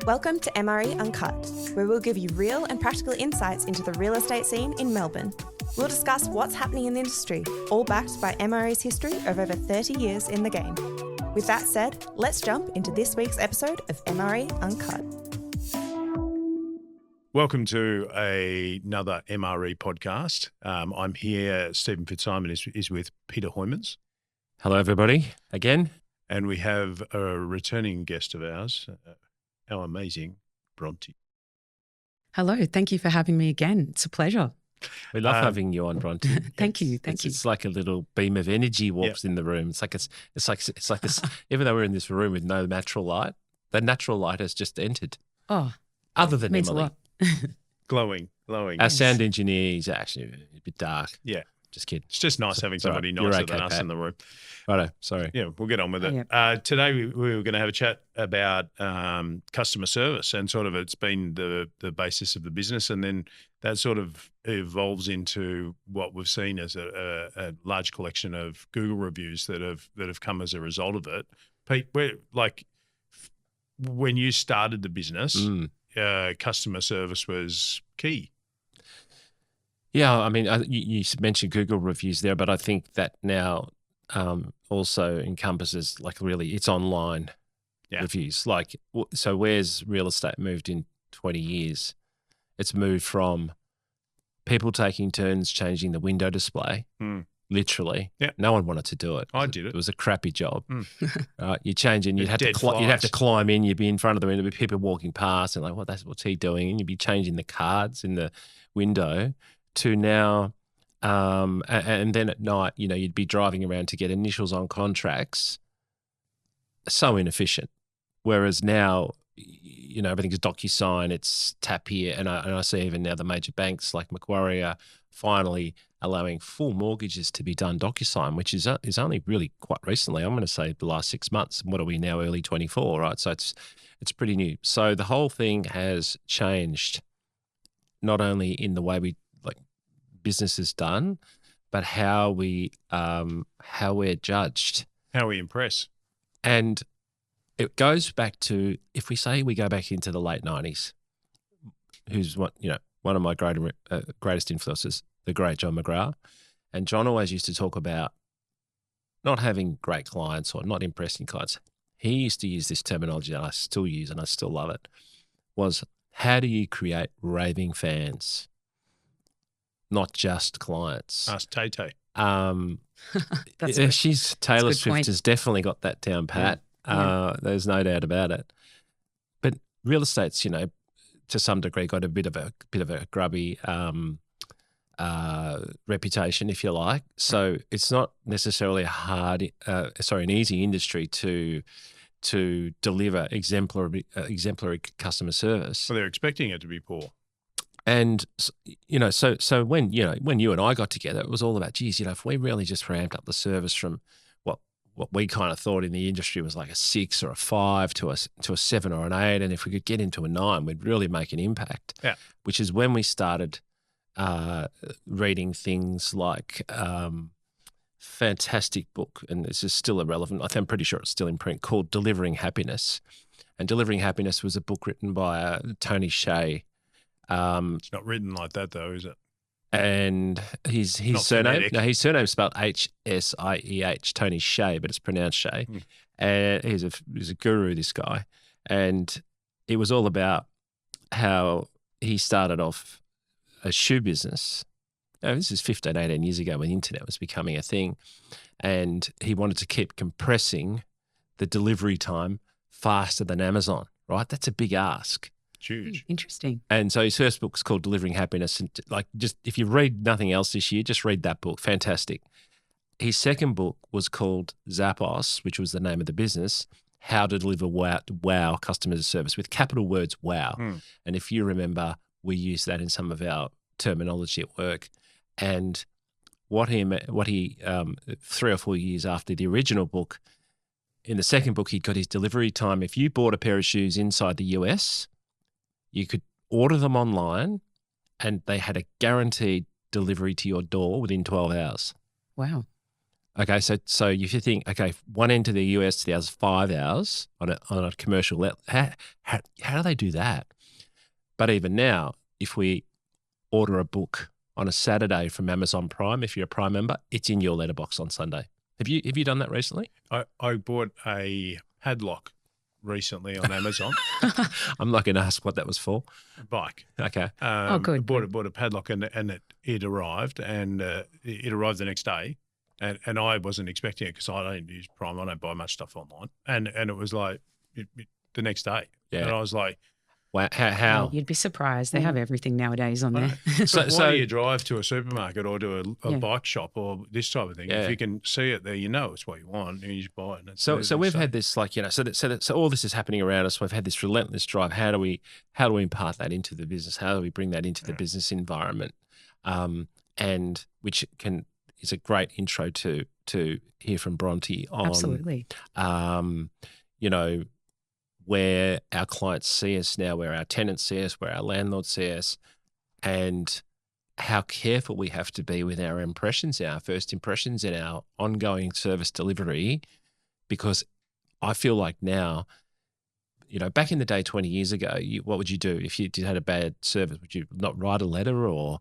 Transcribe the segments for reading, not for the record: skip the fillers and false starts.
Welcome to MRE Uncut, where we'll give you real and practical insights into the real estate scene in Melbourne. We'll discuss what's happening in the industry, all backed by MRE's history of over 30 years in the game. With that said, let's jump into this week's episode of MRE Uncut. Welcome to another MRE podcast. I'm here, Stephen Fitzsimon is with Peter Hooymans. Hello, everybody, again. And we have a returning guest of ours, our amazing Bronte. Hello, thank you for having me again. It's a pleasure. We love having you on, Bronte. Thank you. It's like a little beam of energy walks in the room. It's like this. Even though we're in this room with no natural light, the natural light has just entered. Oh, other than means Emily, a lot. Glowing. Our sound engineer is actually a bit dark. Yeah. Just kidding. It's just nice having somebody nicer than us in the room. Righto, sorry. Yeah, we'll get on with it. Yeah. Today we were going to have a chat about customer service, and sort of it's been the basis of the business, and then that sort of evolves into what we've seen as a large collection of Google reviews that have come as a result of it. Pete, when you started the business, customer service was key. Yeah, I mean, you mentioned Google reviews there, but I think that now also encompasses it's online reviews. So where's real estate moved in 20 years? It's moved from people taking turns changing the window display, literally. Yeah. No one wanted to do it. I did it. It was a crappy job. You change and you'd have to climb in. You'd be in front of the window with people walking past and like, what's he doing? And you'd be changing the cards in the window. To now, and then at night, you'd be driving around to get initials on contracts. So inefficient. Whereas now, everything's DocuSign, it's tap here, and I see even now the major banks like Macquarie are finally allowing full mortgages to be done DocuSign, which is only really quite recently. I'm going to say the last 6 months. What are we now? Early 24, right? So it's pretty new. So the whole thing has changed, not only in the way business is done, but how we're judged, how we impress. And it goes back to, if we say we go back into the late 90s, who's one of my greatest influences, the great John McGrath. And John always used to talk about not having great clients or not impressing clients. He used to use this terminology that I still use and I still love it, was how do you create raving fans? Not just clients. Ask Tay-Tay. Taylor Swift has definitely got that down pat. Yeah. There's no doubt about it. But real estate's, to some degree, got a bit of a grubby reputation, if you like. So it's not necessarily an easy industry to deliver exemplary customer service. Well, they're expecting it to be poor. And, so when you and I got together, it was all about, geez, if we really just ramped up the service from what we kind of thought in the industry was like a 6 or a 5 to a 7 or an 8. And if we could get into a 9, we'd really make an impact. Yeah. Which is when we started reading things like fantastic book, and this is still irrelevant. I'm pretty sure it's still in print, called Delivering Happiness. And Delivering Happiness was a book written by Tony Shea. It's not written like that though, is it? And his surname's spelled H-S-I-E-H, Tony Shea, but it's pronounced Shea. And he's a guru, this guy. And it was all about how he started off a shoe business. This is 15, 18 years ago when the internet was becoming a thing. And he wanted to keep compressing the delivery time faster than Amazon, right? That's a big ask. Huge. Interesting. And so his first book's called Delivering Happiness. And just if you read nothing else this year, just read that book. Fantastic. His second book was called Zappos, which was the name of the business, How to Deliver Wow Customer Service, with capital words wow. And if you remember, we use that in some of our terminology at work. And what he 3 or 4 years after the original book, in the second book, he'd got his delivery time. If you bought a pair of shoes inside the US, you could order them online and they had a guaranteed delivery to your door within 12 hours. Wow. Okay, so if you think, okay, one end to the US to the other is 5 hours on a commercial let, how do they do that? But even now, if we order a book on a Saturday from Amazon Prime, if you're a Prime member, it's in your letterbox on Sunday. Have you done that recently? I bought a padlock recently on Amazon. I'm not going to ask what that was for. A bike. Okay. Good. Bought a padlock and it arrived, and it arrived the next day. And I wasn't expecting it because I don't use Prime. I don't buy much stuff online. And it was like the next day. Yeah. And I was like, wow, how? You'd be surprised. They have everything nowadays on there. So why do you drive to a supermarket or to a bike shop or this type of thing? Yeah. If you can see it there, you know it's what you want, and you just buy it. So we've had this, like, so all this is happening around us. We've had this relentless drive. How do we impart that into the business? How do we bring that into the business environment? And which is a great intro to hear from Bronte on Absolutely. Where our clients see us now, where our tenants see us, where our landlords see us, and how careful we have to be with our impressions, our first impressions, and our ongoing service delivery. Because I feel like now, back in the day 20 years ago, what would you do if you had a bad service? Would you not write a letter or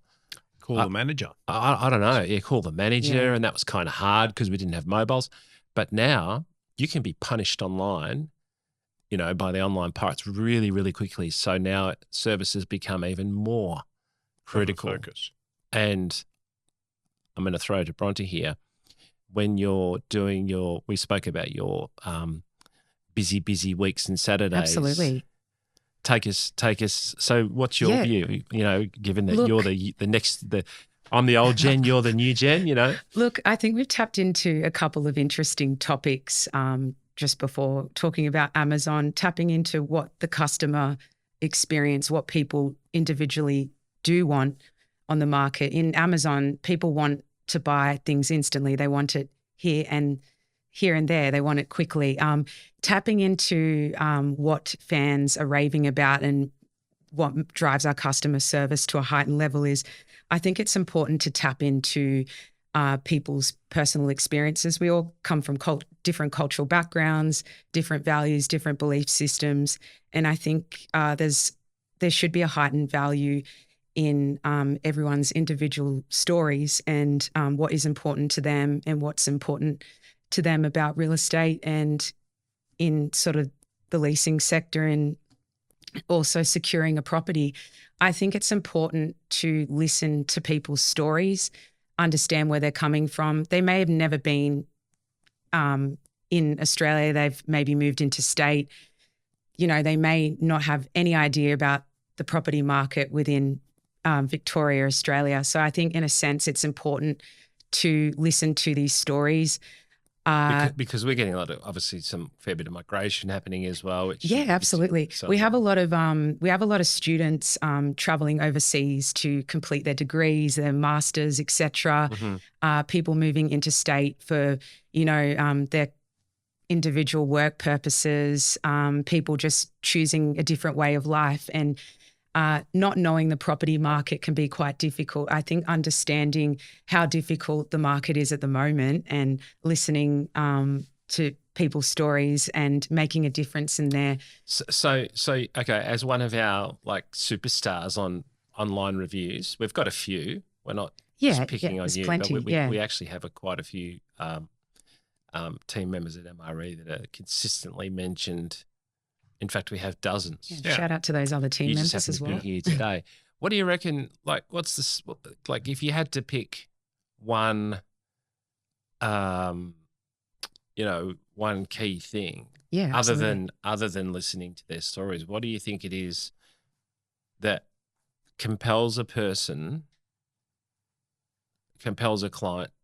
call the manager? I don't know. Yeah, call the manager, and that was kind of hard because we didn't have mobiles. But now you can be punished online, by the online pirates really, really quickly. So now services become even more critical. Focus. And I'm going to throw to Bronte here. When you're doing we spoke about your busy weeks and Saturdays. Absolutely. Take us. So what's your view, given that you're the next, I'm the old gen, you're the new gen, Look, I think we've tapped into a couple of interesting topics just before talking about Amazon, tapping into what the customer experience, what people individually do want on the market. In Amazon, people want to buy things instantly. They want it here and there. They want it quickly. Tapping into what fans are raving about and what drives our customer service to a heightened level is, I think it's important to tap into people's personal experiences. We all come from different cultural backgrounds, different values, different belief systems. And I think there should be a heightened value in everyone's individual stories and what is important to them and what's important to them about real estate and in sort of the leasing sector and also securing a property. I think it's important to listen to people's stories, understand where they're coming from. They may have never been in Australia. They've maybe moved interstate. They may not have any idea about the property market within Victoria, Australia. So I think in a sense it's important to listen to these stories. Because we're getting obviously some fair bit of migration happening as well. Absolutely. We have a lot of students traveling overseas to complete their degrees, their masters, etc. Mm-hmm. People moving interstate for their individual work purposes. People just choosing a different way of life and. Not knowing the property market can be quite difficult. I think understanding how difficult the market is at the moment and listening to people's stories and making a difference in there. So okay, as one of our superstars on online reviews, we've got a few. We're not just picking on you, plenty, but we actually have quite a few team members at MRE that are consistently mentioned. In fact, we have dozens. Yeah. Shout out to those other team members as well. Here today. What do you reckon? What's this? If you had to pick one, one key thing, other than listening to their stories, what do you think it is that compels a client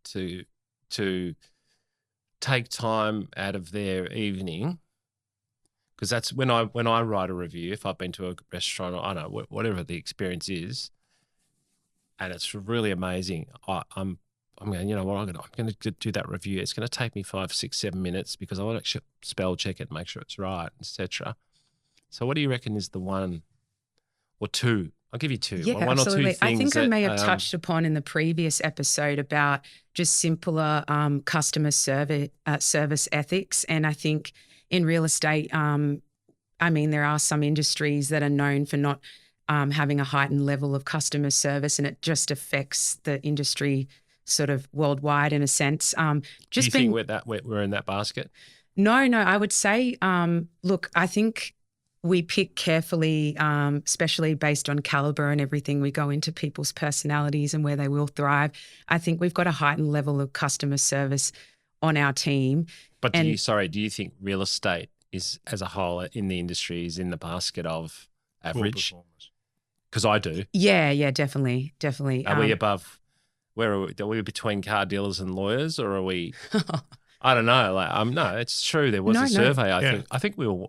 to take time out of their evening? Because that's when I write a review, if I've been to a restaurant or I don't know, whatever the experience is, and it's really amazing. I'm going, I'm going to do that review. It's going to take me 5, 6, 7 minutes because I want to spell check it, make sure it's right, etc. So what do you reckon is the one or two I'll give you two. Yeah, one absolutely. or two things. I think I may have that, touched upon in the previous episode about just simpler customer service ethics. And I think in real estate, there are some industries that are known for not having a heightened level of customer service, and it just affects the industry sort of worldwide in a sense. Do you think we're in that basket? No, I would say, look, I think we pick carefully, especially based on caliber and everything. We go into people's personalities and where they will thrive. I think we've got a heightened level of customer service on our team. But do you think real estate is, as a whole in the industry, is in the basket of average? Because I do. Yeah, definitely. Are we above? Where are we? Are we between car dealers and lawyers, or are we? I don't know. No, it's true. There was a survey. I think we were.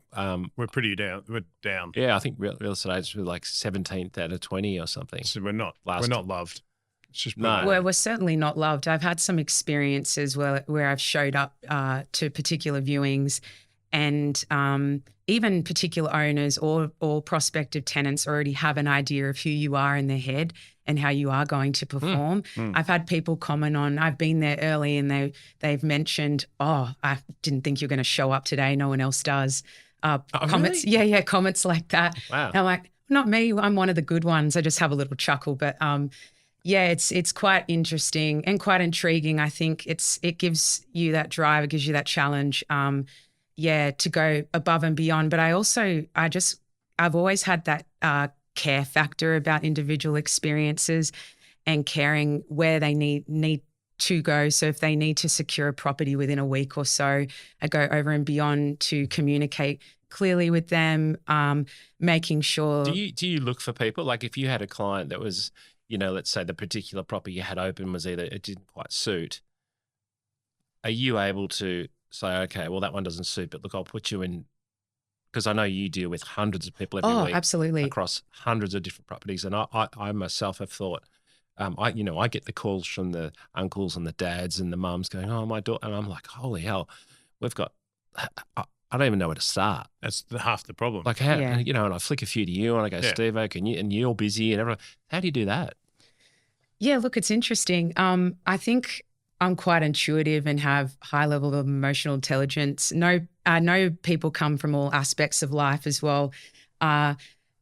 We're pretty down. We're down. Yeah, I think real estate agents were like 17th out of 20 or something. So we're not. We're not loved. It's just no. Well, we're certainly not loved. I've had some experiences where I've showed up to particular viewings, and even particular owners or prospective tenants already have an idea of who you are in their head and how you are going to perform. I've had people comment on, I've been there early, and they've mentioned, oh, I didn't think you were going to show up today. No one else does. Comments, really? Yeah, comments like that. Wow. And I'm like, not me. I'm one of the good ones. I just have a little chuckle, but yeah, it's quite interesting and quite intriguing. I think it gives you that drive, it gives you that challenge. To go above and beyond. But I've always had that care factor about individual experiences and caring where they need to go. So if they need to secure a property within a week or so, I go over and beyond to communicate clearly with them, making sure. Do you look for people? Like if you had a client that was, let's say the particular property you had open was either it didn't quite suit, are you able to say, okay, well, that one doesn't suit, but look, I'll put you in, because I know you deal with hundreds of people every week. Absolutely. Across hundreds of different properties. And I myself have thought, I get the calls from the uncles and the dads and the mums going, oh, my daughter, and I'm like, holy hell, we've got, I don't even know where to start. That's half the problem. Like how, and I flick a few to you and I go, Steve-o, and you're busy and everyone, how do you do that? Yeah, look, it's interesting. I think I'm quite intuitive and have high level of emotional intelligence. I know people come from all aspects of life as well.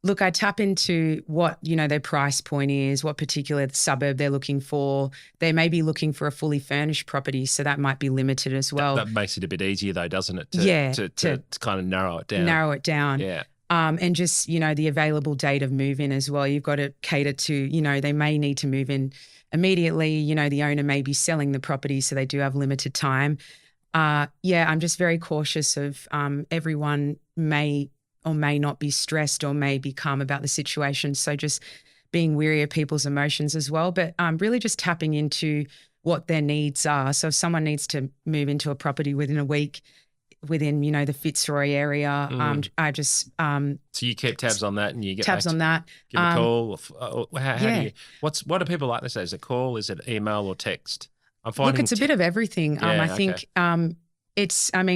Look, I tap into what, their price point is, what particular suburb they're looking for. They may be looking for a fully furnished property, so that might be limited as well. That makes it a bit easier though, doesn't it? To kind of narrow it down. Yeah. And just, the available date of move-in as well. You've got to cater to, they may need to move in immediately. The owner may be selling the property, so they do have limited time. I'm just very cautious of everyone may or may not be stressed or may be calm about the situation. So just being wary of people's emotions as well, but really just tapping into what their needs are. So if someone needs to move into a property within a week, within, the Fitzroy area, I just so you keep tabs on that and you get tabs on that. Give a call. How do you? What do people like to say? Is it call? Is it email or text? I'm finding. Look, it's a bit of everything. I think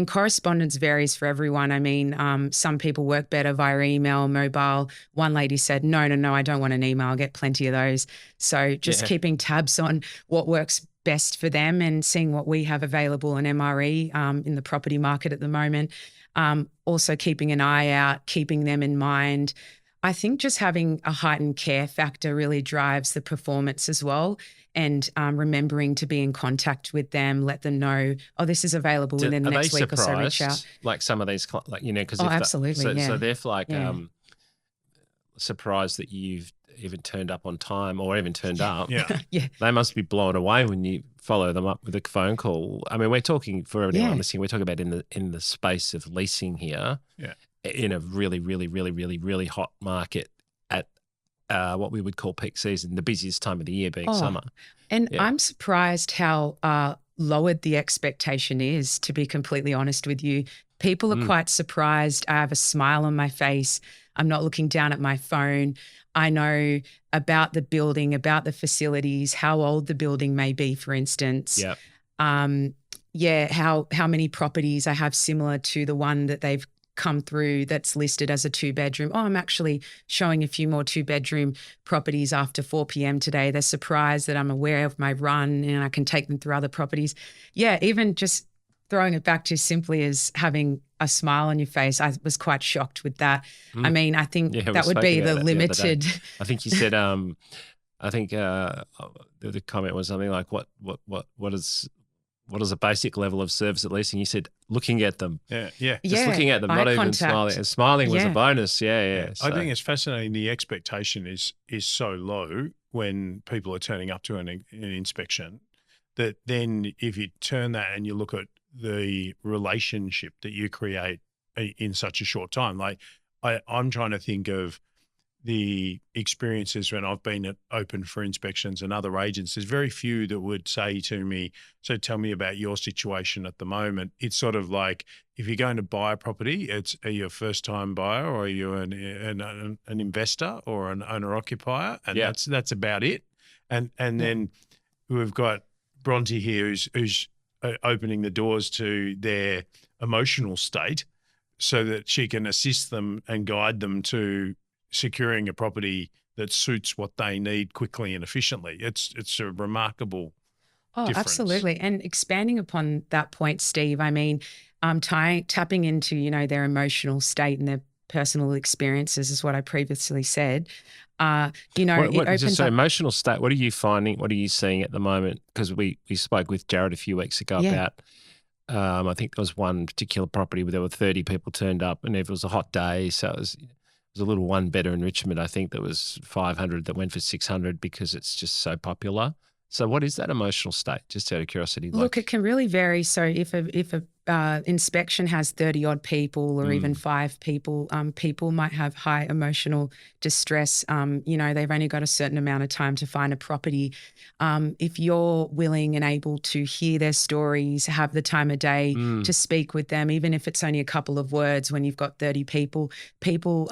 correspondence varies for everyone. Some people work better via email, mobile. One lady said, no, I don't want an email. I'll get plenty of those. So just keeping tabs on what works best for them and seeing what we have available in MRE in the property market at the moment. Also keeping an eye out, keeping them in mind. I think just having a heightened care factor really drives the performance as well, and remembering to be in contact with them, let them know, this is available within the next week or so, reach out. Like some of these, because absolutely, so they're like surprised that you've even turned up on time or even turned up. Yeah. They must be blown away when you follow them up with a phone call. I mean, we're talking, for anyone listening, we're talking about in the space of leasing here. Yeah. In a really, really, really, really, really hot market at what we would call peak season, the busiest time of the year being summer. And I'm surprised how lowered the expectation is, to be completely honest with you. People are quite surprised. I have a smile on my face. I'm not looking down at my phone. I know about the building, about the facilities, how old the building may be, for instance. Yeah. How many properties I have similar to the one that they've come through that's listed as a 2-bedroom. Oh, I'm actually showing a few more 2-bedroom properties after 4 p.m. today. They're surprised that I'm aware of my run and I can take them through other properties. Yeah, even just throwing it back to simply as having a smile on your face, I was quite shocked with that. I mean, I think that would be the limited. I think you said, I think the comment was something like, what is a basic level of service at leasing? You said looking at them. Yeah. Just looking at them, not even contact. smiling. And smiling was a bonus. Yeah. So. I think it's fascinating. The expectation is so low when people are turning up to an inspection that then if you turn that and you look at the relationship that you create in such a short time, like I'm trying to think of the experiences when I've been open for inspections and other agents. There's very few that would say to me, so tell me about your situation at the moment. It's sort of like, if you're going to buy a property, are you a first time buyer or are you an investor or an owner occupier? And that's about it. And then we've got Bronte here who's opening the doors to their emotional state so that she can assist them and guide them to securing a property that suits what they need quickly and efficiently. It's a remarkable difference. Absolutely. And expanding upon that point, Steve, I mean, tapping into, their emotional state and their personal experiences is what I previously said. It opens up. Emotional state, what are you finding? What are you seeing at the moment? Because we spoke with Jared a few weeks ago about, I think there was one particular property where there were 30 people turned up and it was a hot day. So it was a little one better in Richmond. I think there was 500 that went for 600 because it's just so popular. So what is that emotional state? Just out of curiosity. Look, it can really vary. So if a inspection has 30 odd people or even 5 people, people might have high emotional distress. They've only got a certain amount of time to find a property. If you're willing and able to hear their stories, have the time of day to speak with them, even if it's only a couple of words when you've got 30 people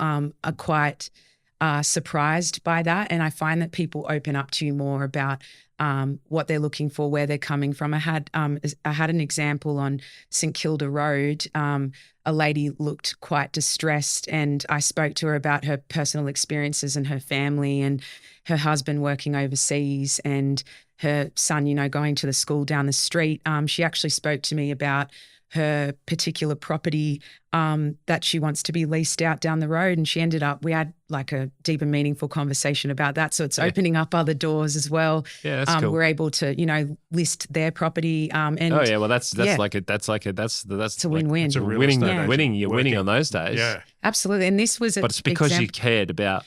are quite surprised by that. And I find that people open up to you more about what they're looking for, where they're coming from. I had an example on St Kilda Road. A lady looked quite distressed and I spoke to her about her personal experiences and her family and her husband working overseas and her son, going to the school down the street. She actually spoke to me about her particular property that she wants to be leased out down the road. And we had like a deep and meaningful conversation about that. So it's opening up other doors as well. Yeah, that's cool. We're able to, list their property. That's a win-win. It's a real winning. You're winning on those days. Yeah, absolutely. And this was, but it's because you cared about.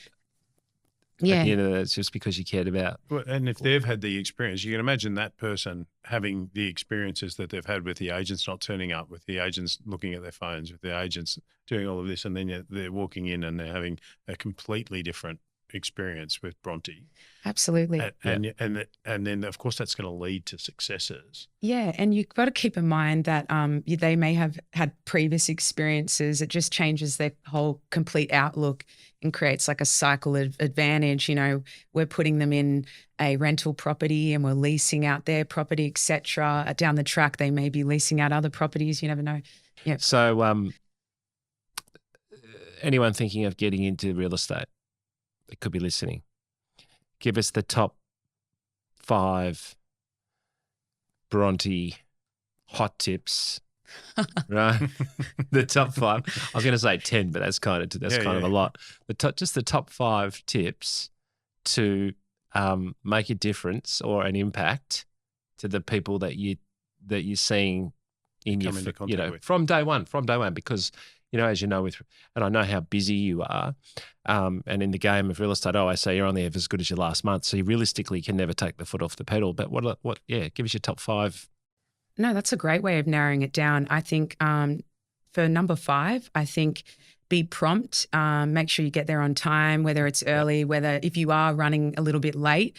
Yeah, it's just because you cared about. And if they've had the experience, you can imagine that person having the experiences that they've had with the agents not turning up, with the agents looking at their phones, with the agents doing all of this, and then they're walking in and they're having a completely different experience with Bronte. Absolutely. And then of course that's going to lead to successes. Yeah, and you've got to keep in mind that they may have had previous experiences. It just changes their whole complete outlook and creates like a cycle of advantage. We're putting them in a rental property and we're leasing out their property, etc. Down the track, they may be leasing out other properties. You never know. Yeah. So anyone thinking of getting into real estate, they could be listening. Give us the top 5 Bronte hot tips, right? The top 5. I was going to say 10, but that's kind of a lot. Just the top 5 tips to make a difference or an impact to the people that you're seeing in your from day one. Because as you know, and I know how busy you are, and in the game of real estate, I say you're only as good as your last month. So you realistically can never take the foot off the pedal. But give us your top 5. No, that's a great way of narrowing it down. I think for number 5, I think be prompt. Make sure you get there on time, whether it's early, whether if you are running a little bit late,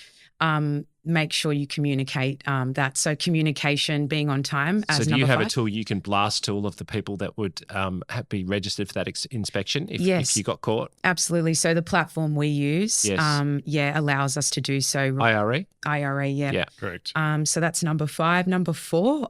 make sure you communicate that. So communication, being on time as number 5. So do you have a tool you can blast to all of the people that would be registered for that inspection if you got caught? Absolutely. So the platform we use allows us to do so. IRE? IRE, yeah. Yeah, correct. So that's number 5. Number 4,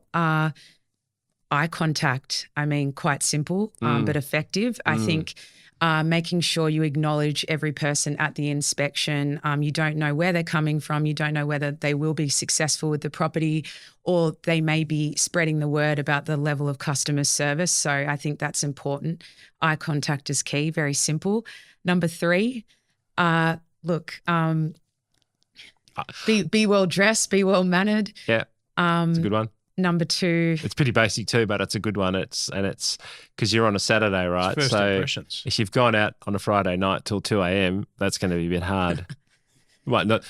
eye contact. I mean, quite simple, but effective. I think making sure you acknowledge every person at the inspection. You don't know where they're coming from. You don't know whether they will be successful with the property, or they may be spreading the word about the level of customer service. So I think that's important. Eye contact is key, very simple. Number 3, look, be well dressed, be well mannered. Yeah, it's a good one. Number 2, it's pretty basic too, but it's a good one. It's because you're on a Saturday, right? It's first impressions. If you've gone out on a Friday night till 2 a.m., that's going to be a bit hard. Well, not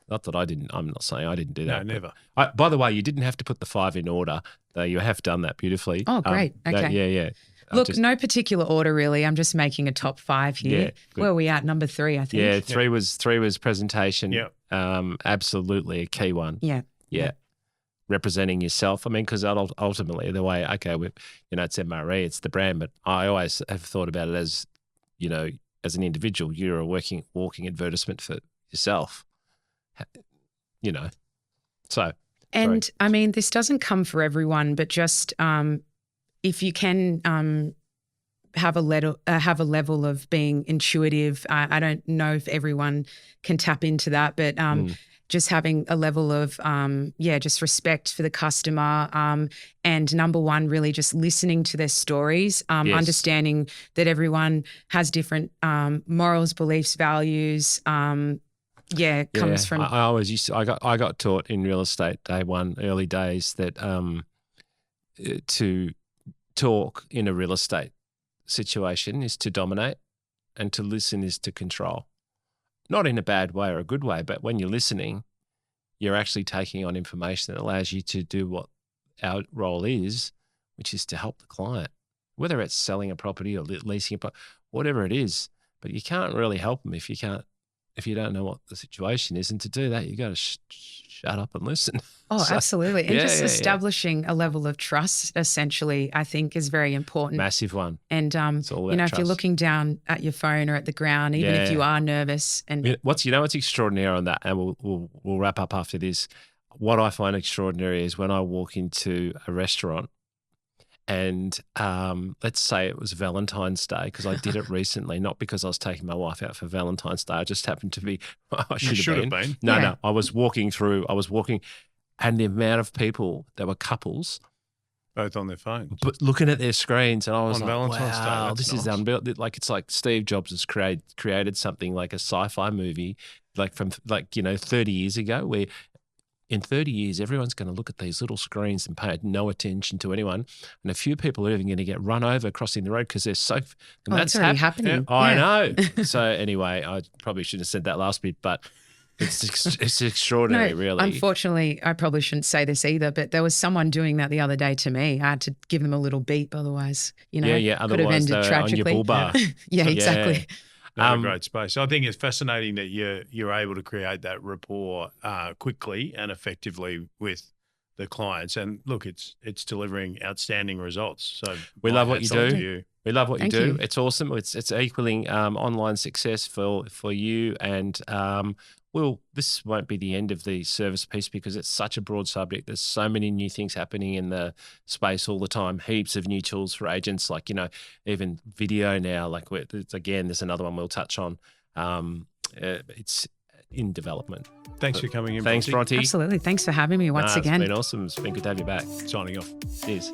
that I didn't. I'm not saying I didn't do that. No, never. By the way, you didn't have to put the 5 in order. Though you have done that beautifully. Oh, great. Okay. Yeah. Look, no particular order really. I'm just making a top 5 here. Yeah, where are we at? Number 3, I think. Yeah, 3 was presentation. Yeah. Absolutely a key one. Yeah. Representing yourself. I mean, because ultimately the way, okay, it's MRE, it's the brand, but I always have thought about it as, as an individual, you're a walking advertisement for yourself, So. And I mean, this doesn't come for everyone, but just if you can have a level of being intuitive. I don't know if everyone can tap into that, but just having a level of, just respect for the customer. And number 1, really just listening to their stories, Yes. understanding that everyone has different morals, beliefs, values. Comes from. I always I got taught in real estate day one, early days, that to talk in a real estate situation is to dominate, and to listen is to control. Not in a bad way or a good way, but when you're listening, you're actually taking on information that allows you to do what our role is, which is to help the client, whether it's selling a property or leasing a property, whatever it is. But you can't really help them if you don't know what the situation is. And to do that, you got to shut up and listen. Oh, absolutely. And establishing a level of trust, essentially, I think is very important. Massive one. And, if you're looking down at your phone or at the ground, even if you are nervous. And what's extraordinary on that, and we'll wrap up after this. What I find extraordinary is when I walk into a restaurant and let's say it was Valentine's Day, because I did it recently, not because I was taking my wife out for Valentine's Day. I just happened to be, I should have been. No, I was walking, and the amount of people that were couples. Both on their phones. But looking at their screens, and I was on like, Valentine's wow, Day, this is unbelievable. Like, it's like Steve Jobs has created something like a sci-fi movie, like from 30 years ago, where in 30 years, everyone's going to look at these little screens and pay no attention to anyone. And a few people are even going to get run over crossing the road because they're so... that's already happening. Yeah, I know. So anyway, I probably shouldn't have said that last bit, but it's extraordinary, really. Unfortunately, I probably shouldn't say this either, but there was someone doing that the other day to me. I had to give them a little beep, otherwise, could have ended tragically. On your bull bar. Yeah, exactly. Yeah. A great space. I think it's fascinating that you're able to create that rapport quickly and effectively with the clients. And look, it's delivering outstanding results. So we love what you do. We love what you do. You. It's awesome. It's equaling online success for you. And this won't be the end of the service piece because it's such a broad subject. There's so many new things happening in the space all the time. Heaps of new tools for agents, like, even video now. Like, again, there's another one we'll touch on. It's in development. Thanks for coming in. Thanks, Bronte. Absolutely. Thanks for having me once again. It's been awesome. It's been good to have you back. Signing off. Cheers.